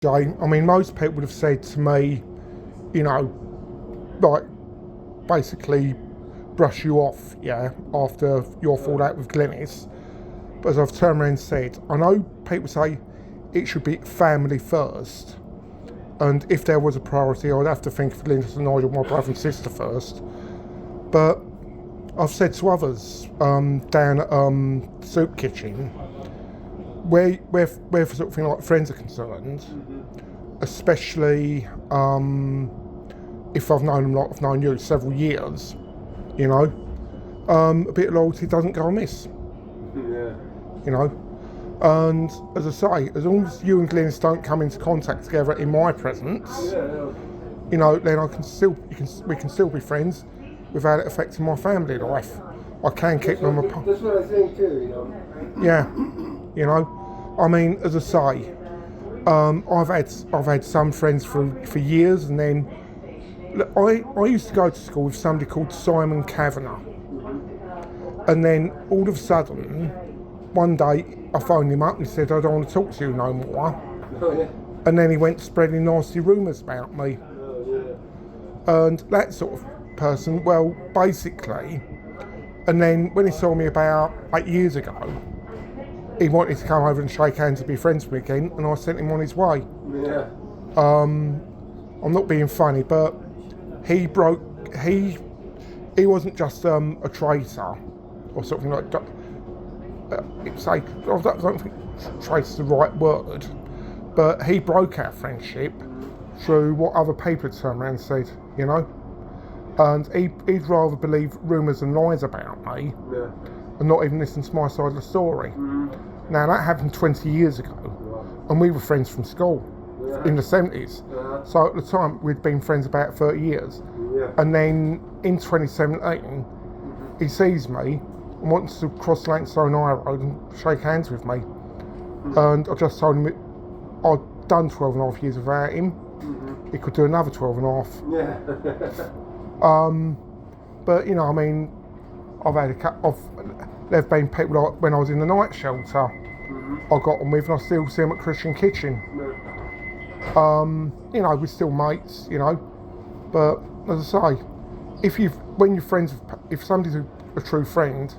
Jay, I mean, most people would have said to me, you know, like, basically brush you off, yeah, after your fallout with Glennis. But as I've turned around and said, I know people say it should be family first, and if there was a priority, I'd have to think of Glennis and Nigel, my brother and sister first. But I've said to others down at Soup Kitchen, where for sort of thing like friends are concerned, especially if I've known them like I've known you several years, you know, a bit of loyalty doesn't go amiss. Yeah. You know, and as I say, as long as you and Glennis don't come into contact together in my presence, you know, then we can still be friends without it affecting my family life. I can keep them apart. That's what I think too, you know. Yeah, you know, I mean, as I say, I've had some friends for years, and then look, I used to go to school with somebody called Simon Kavanagh, and then all of a sudden, one day I phoned him up and he said, I don't want to talk to you no more. Oh, yeah. And then he went spreading nasty rumours about me. Oh, yeah. And that sort of person, well, basically, and then when he saw me about 8 years ago, he wanted to come over and shake hands and be friends with me again, and I sent him on his way. Yeah. I'm not being funny, but he wasn't just a traitor or something like that. I don't think traitor's the right word, but he broke our friendship through what other people had turned around and said, you know, and he'd rather believe rumours and lies about me and not even listen to my side of the story. Now that happened 20 years ago, and we were friends from school in the 70s. So at the time we'd been friends about 30 years. And then in 2017, he sees me and wants to cross Lancestone High Road and shake hands with me. And I just told him I'd done 12 and a half years without him. He could do another 12 and a half. Yeah. But you know, I mean, I've had a couple of, there've been people like when I was in the night shelter, I got on with, and I still see them at Christian Kitchen. You know, we're still mates, you know, but as I say, when you're friends with, if somebody's a true friend,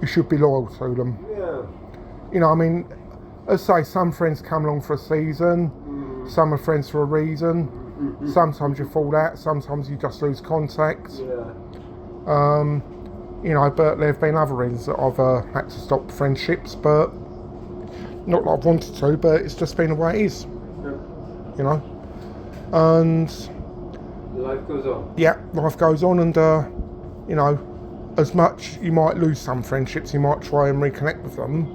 you should be loyal to them. Yeah. You know, I mean, as I say, some friends come along for a season, some are friends for a reason, sometimes you fall out, sometimes you just lose contact. Yeah. You know, but there have been other reasons that I've had to stop friendships, but not that I've wanted to, but it's just been the way it is. You know, and Life goes on. yeah, life goes on, and you know, as much you might lose some friendships, you might try and reconnect with them.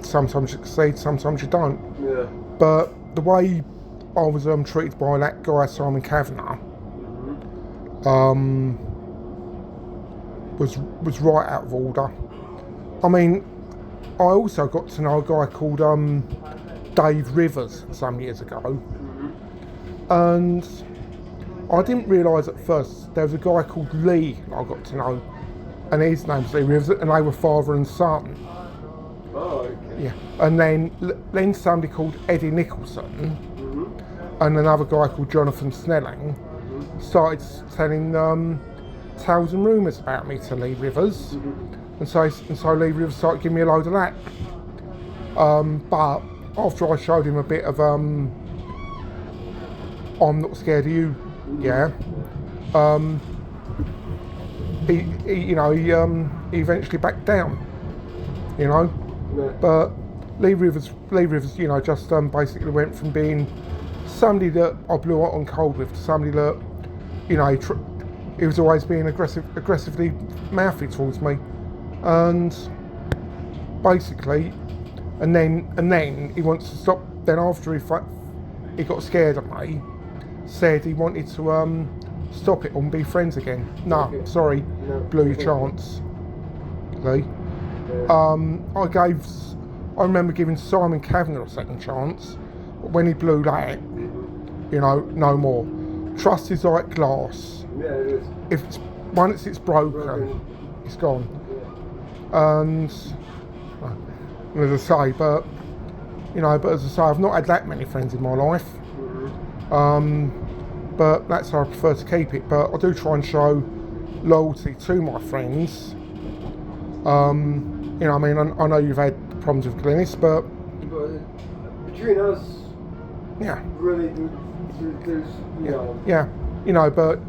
Sometimes you succeed, sometimes you don't. Yeah. But the way I was treated by that guy Simon Kavanagh was right out of order. I mean, I also got to know a guy called Dave Rivers some years ago, and I didn't realise at first there was a guy called Lee I got to know, and his name was Lee Rivers, and they were father and son. Oh, okay. Yeah, and then somebody called Eddie Nicholson and another guy called Jonathan Snelling started telling tales and rumours about me to Lee Rivers, and so Lee Rivers started giving me a load of that. But after I showed him a bit of I'm not scared of you, yeah. He eventually backed down, you know. Yeah. But Lee Rivers, you know, just basically went from being somebody that I blew hot and cold with to somebody that, you know, he was always being aggressively mouthy towards me, and basically, and then he wants to stop. Then after he got scared of me, said he wanted to stop it and be friends again. No, Okay. sorry, No. blew your chance, Lee. I remember giving Simon Kavanagh a second chance, but when he blew that, you know, no more. Trust is like glass. Yeah, it is. If once it's broken, it's gone. And as I say, but You know, but as I say, I've not had that many friends in my life. But that's how I prefer to keep it. But I do try and show loyalty to my friends. You know, I mean, I know you've had problems with Glynis, but between us, yeah, really, there's yeah, you know, but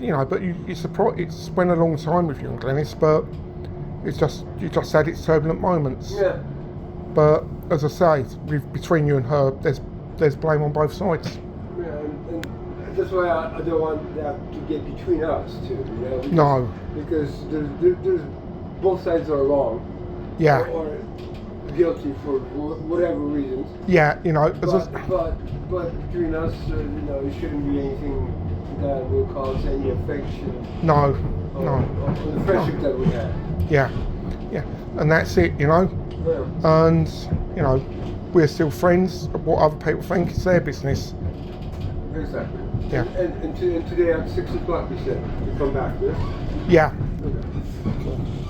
you know, but it's been a long time with you and Glynis, but you just had its turbulent moments. Yeah. But as I say, between you and her, there's blame on both sides. Yeah, and that's why I don't want that to get between us too. You know? No. Because there's both sides are wrong. Yeah. Or guilty for whatever reasons. Yeah, you know. But between us, you know, it shouldn't be anything that will cause any affection. No. On the friendship that we have. Yeah. And that's it, you know. Yeah. And you know, we're still friends. What other people think is their business. Exactly. Yeah. And today at 6 o'clock, you said you come back. Yeah. Yeah. Okay.